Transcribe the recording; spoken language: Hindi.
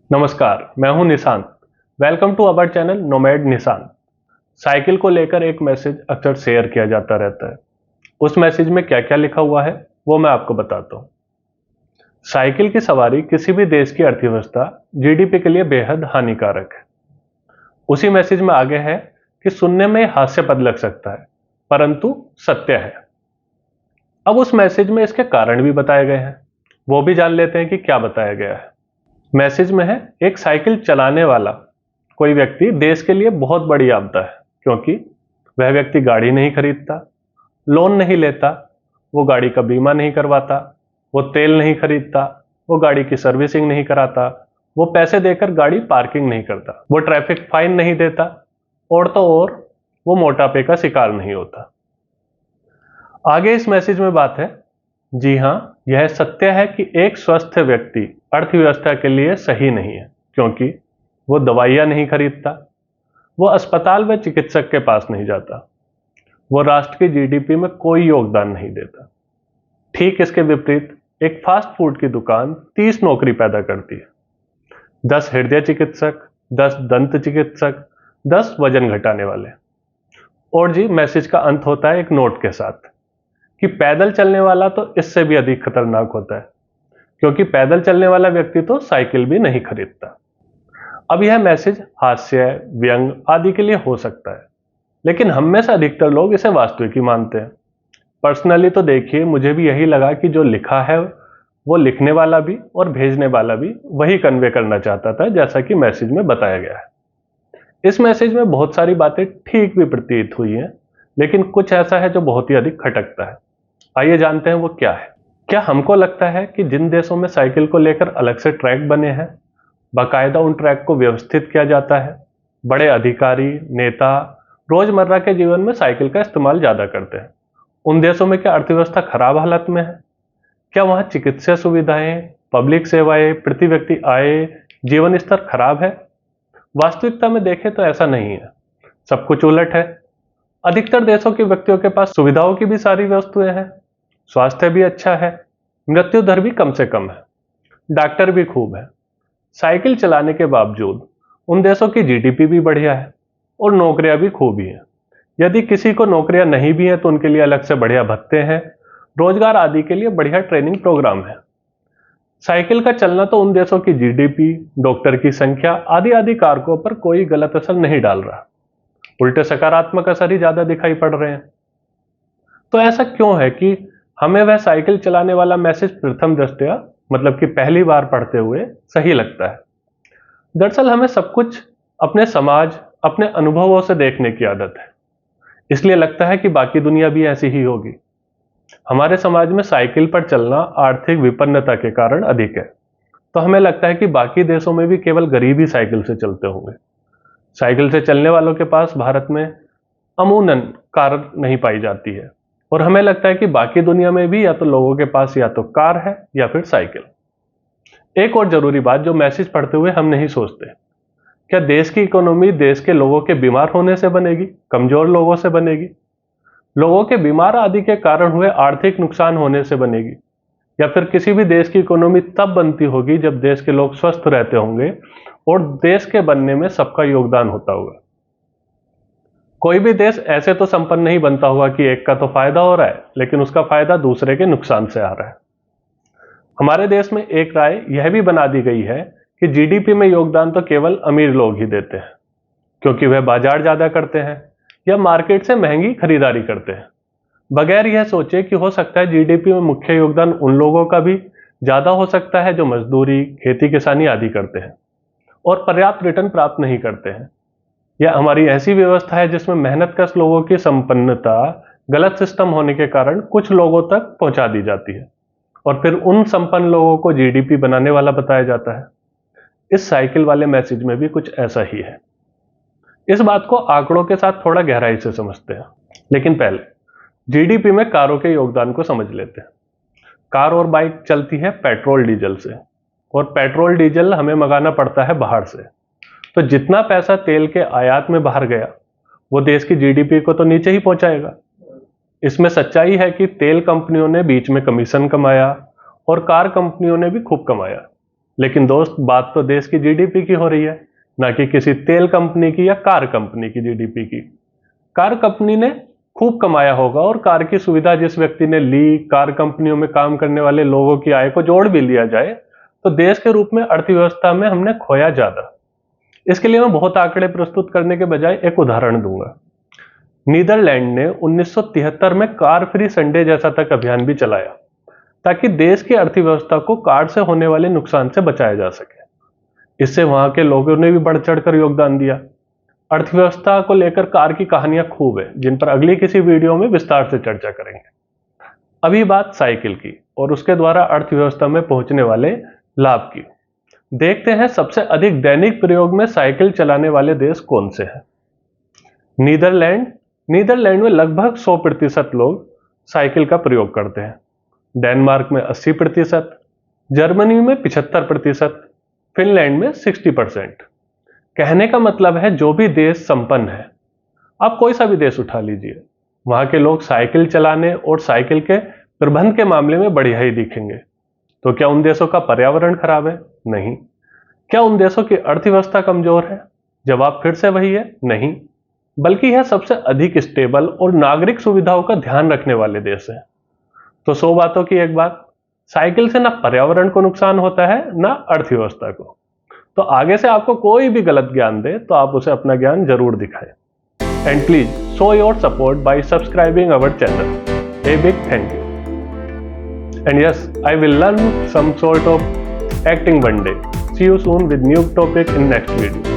नमस्कार, मैं हूं Nishant. Welcome to our channel nomad Nishant. Cycle को लेकर एक मैसेज अक्सर शेयर किया जाता रहता है। उस मैसेज में क्या क्या लिखा हुआ है वो मैं आपको बताता हूं। साइकिल की सवारी किसी भी देश की अर्थव्यवस्था जीडीपी के लिए बेहद हानिकारक है। उसी मैसेज में आगे है कि सुनने में हास्यास्पद लग सकता है, परंतु सत्य है। अब उस मैसेज में इसके कारण भी बताए गए हैं, वो भी जान लेते हैं कि क्या बताया गया है। मैसेज में है, एक साइकिल चलाने वाला कोई व्यक्ति देश के लिए बहुत बड़ी आपदा है, क्योंकि वह व्यक्ति गाड़ी नहीं खरीदता, लोन नहीं लेता, वो गाड़ी का बीमा नहीं करवाता, वो तेल नहीं खरीदता, वो गाड़ी की सर्विसिंग नहीं कराता, वो पैसे देकर गाड़ी पार्किंग नहीं करता, वो ट्रैफिक फाइन नहीं देता, और तो और वो मोटापे का शिकार नहीं होता। आगे इस मैसेज में बात है, जी हाँ, यह सत्य है कि एक स्वस्थ व्यक्ति अर्थव्यवस्था के लिए सही नहीं है, क्योंकि वो दवाइयाँ नहीं खरीदता, वो अस्पताल व चिकित्सक के पास नहीं जाता, वो राष्ट्र की जीडीपी में कोई योगदान नहीं देता। ठीक इसके विपरीत एक फास्ट फूड की दुकान 30 नौकरी पैदा करती है। 10 हृदय चिकित्सक, 10 दंत चिकित्सक, 10 वजन घटाने वाले। और जी, मैसेज का अंत होता है एक नोट के साथ कि पैदल चलने वाला तो इससे भी अधिक खतरनाक होता है, क्योंकि पैदल चलने वाला व्यक्ति तो साइकिल भी नहीं खरीदता। अब यह मैसेज हास्य, व्यंग आदि के लिए हो सकता है, लेकिन हम में से अधिकतर लोग इसे वास्तविक ही मानते हैं। पर्सनली तो देखिए, मुझे भी यही लगा कि जो लिखा है वो लिखने वाला भी और भेजने वाला भी वही कन्वे करना चाहता था, जैसा कि मैसेज में बताया गया है। इस मैसेज में बहुत सारी बातें ठीक भी प्रतीत हुई हैं, लेकिन कुछ ऐसा है जो बहुत ही अधिक खटकता है। आइए जानते हैं वो क्या है। क्या हमको लगता है कि जिन देशों में साइकिल को लेकर अलग से ट्रैक बने हैं, बाकायदा उन ट्रैक को व्यवस्थित किया जाता है, बड़े अधिकारी, नेता रोजमर्रा के जीवन में साइकिल का इस्तेमाल ज्यादा करते हैं, उन देशों में क्या अर्थव्यवस्था खराब हालत में है? क्या वहां चिकित्सा सुविधाएं, पब्लिक सेवाएं, प्रति व्यक्ति आय, जीवन स्तर खराब है? वास्तविकता में देखें तो ऐसा नहीं है, सब कुछ उलट है। अधिकतर देशों के व्यक्तियों के पास सुविधाओं की भी सारी वस्तुएं हैं, स्वास्थ्य भी अच्छा है, मृत्यु दर भी कम से कम है, डॉक्टर भी खूब है। साइकिल चलाने के बावजूद उन देशों की जीडीपी भी बढ़िया है और नौकरियां भी खूब ही हैं। यदि किसी को नौकरियां नहीं भी हैं तो उनके लिए अलग से बढ़िया भत्ते हैं, रोजगार आदि के लिए बढ़िया ट्रेनिंग प्रोग्राम है। साइकिल का चलना तो उन देशों की जीडीपी, डॉक्टर की संख्या आदि आदि कारकों पर कोई गलत असर नहीं डाल रहा, उल्टे सकारात्मक असर ही ज्यादा दिखाई पड़ रहे हैं। तो ऐसा क्यों है कि हमें वह साइकिल चलाने वाला मैसेज प्रथम दृष्टया, मतलब कि पहली बार पढ़ते हुए सही लगता है? दरअसल हमें सब कुछ अपने समाज, अपने अनुभवों से देखने की आदत है, इसलिए लगता है कि बाकी दुनिया भी ऐसी ही होगी। हमारे समाज में साइकिल पर चलना आर्थिक विपन्नता के कारण अधिक है, तो हमें लगता है कि बाकी देशों में भी केवल गरीब ही साइकिल से चलते होंगे। साइकिल से चलने वालों के पास भारत में अमूमन कार नहीं पाई जाती है, और हमें लगता है कि बाकी दुनिया में भी या तो लोगों के पास या तो कार है या फिर साइकिल। एक और जरूरी बात जो मैसेज पढ़ते हुए हम नहीं सोचते, क्या देश की इकोनॉमी देश के लोगों के बीमार होने से बनेगी, कमजोर लोगों से बनेगी, लोगों के बीमार आदि के कारण हुए आर्थिक नुकसान होने से बनेगी, या फिर किसी भी देश की इकोनॉमी तब बनती होगी जब देश के लोग स्वस्थ रहते होंगे और देश के बनने में सबका योगदान होता होगा? कोई भी देश ऐसे तो संपन्न नहीं बनता होगा कि एक का तो फायदा हो रहा है लेकिन उसका फायदा दूसरे के नुकसान से आ रहा है। हमारे देश में एक राय यह भी बना दी गई है कि जीडीपी में योगदान तो केवल अमीर लोग ही देते हैं, क्योंकि वह बाजार ज्यादा करते हैं या मार्केट से महंगी खरीदारी करते हैं, बगैर यह सोचे कि हो सकता है जीडीपी में मुख्य योगदान उन लोगों का भी ज्यादा हो सकता है जो मजदूरी, खेती किसानी आदि करते हैं और पर्याप्त रिटर्न प्राप्त नहीं करते हैं। या हमारी ऐसी व्यवस्था है जिसमें मेहनतकश लोगों की संपन्नता गलत सिस्टम होने के कारण कुछ लोगों तक पहुंचा दी जाती है और फिर उन संपन्न लोगों को जीडीपी बनाने वाला बताया जाता है। इस साइकिल वाले मैसेज में भी कुछ ऐसा ही है। इस बात को आंकड़ों के साथ थोड़ा गहराई से समझते हैं, लेकिन पहले जीडीपी में कारों के योगदान को समझ लेते हैं। कार और बाइक चलती है पेट्रोल डीजल से, और पेट्रोल डीजल हमें मंगाना पड़ता है बाहर से। तो जितना पैसा तेल के आयात में बाहर गया वो देश की जीडीपी को तो नीचे ही पहुंचाएगा। इसमें सच्चाई है कि तेल कंपनियों ने बीच में कमीशन कमाया और कार कंपनियों ने भी खूब कमाया। लेकिन दोस्त, बात तो देश की जीडीपी की हो रही है, ना कि किसी तेल कंपनी की या कार कंपनी की जीडीपी की। कार कंपनी ने खूब कमाया होगा और कार की सुविधा जिस व्यक्ति ने ली, कार कंपनियों में काम करने वाले लोगों की आय को जोड़ भी लिया जाए तो देश के रूप में अर्थव्यवस्था में हमने खोया ज्यादा। इसके लिए मैं बहुत आंकड़े प्रस्तुत करने के बजाय एक उदाहरण दूंगा। नीदरलैंड ने 1973 में कार फ्री संडे जैसा तक अभियान भी चलाया ताकि देश की अर्थव्यवस्था को कार से होने वाले नुकसान से बचाया जा सके। इससे वहां के लोगों ने भी बढ़ चढ़कर योगदान दिया। अर्थव्यवस्था को लेकर कार की कहानियां खूब है, जिन पर अगली किसी वीडियो में विस्तार से चर्चा करेंगे। अभी बात साइकिल की और उसके द्वारा अर्थव्यवस्था में पहुंचने वाले लाभ की। देखते हैं सबसे अधिक दैनिक प्रयोग में साइकिल चलाने वाले देश कौन से हैं। नीदरलैंड में लगभग 100% लोग साइकिल का प्रयोग करते हैं। डेनमार्क में 80%, जर्मनी में 75%, फिनलैंड में 60%। कहने का मतलब है जो भी देश संपन्न है, आप कोई सा भी देश उठा लीजिए, वहां के लोग साइकिल चलाने और साइकिल के प्रबंध के मामले में बढ़िया ही दिखेंगे। तो क्या उन देशों का पर्यावरण खराब है? नहीं। क्या उन देशों की अर्थव्यवस्था कमजोर है? जवाब फिर से वही है, नहीं। बल्कि यह सबसे अधिक स्टेबल और नागरिक सुविधाओं का ध्यान रखने वाले देश है। तो 100 बातों की एक बात, साइकिल से ना पर्यावरण को नुकसान होता है ना अर्थव्यवस्था को। तो आगे से आपको कोई भी गलत ज्ञान दे तो आप उसे अपना ज्ञान जरूर दिखाएं। And please show your support bye subscribing our channel. A big thank you. And yes, I will learn some sort of acting one day. See you soon with new topic in next video.